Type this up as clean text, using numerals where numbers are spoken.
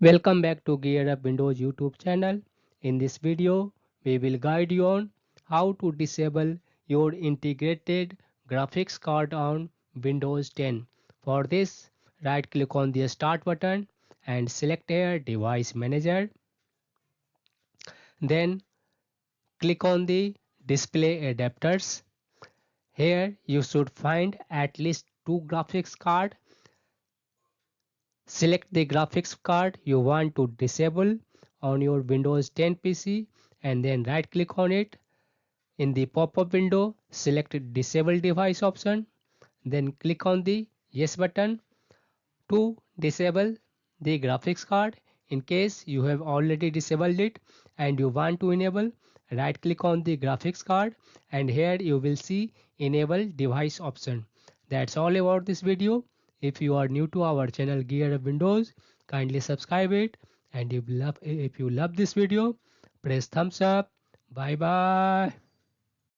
Welcome back to Gear Up Windows YouTube channel. In this video, we will guide you on how to disable your integrated graphics card on Windows 10. For this, right click on the Start button and select here Device Manager. Then click on the Display Adapters. Here you should find at least two graphics card. Select the graphics card you want to disable on your Windows 10 PC and then right click on it. In the pop-up window, select Disable Device option. Then click on the Yes button to disable the graphics card. In case you have already disabled it and you want to enable, right click on the graphics card and here you will see Enable Device option. That's all about this video. If you are new to our channel Gear Up Windows, kindly subscribe it, and if you love this video, press thumbs up. Bye bye.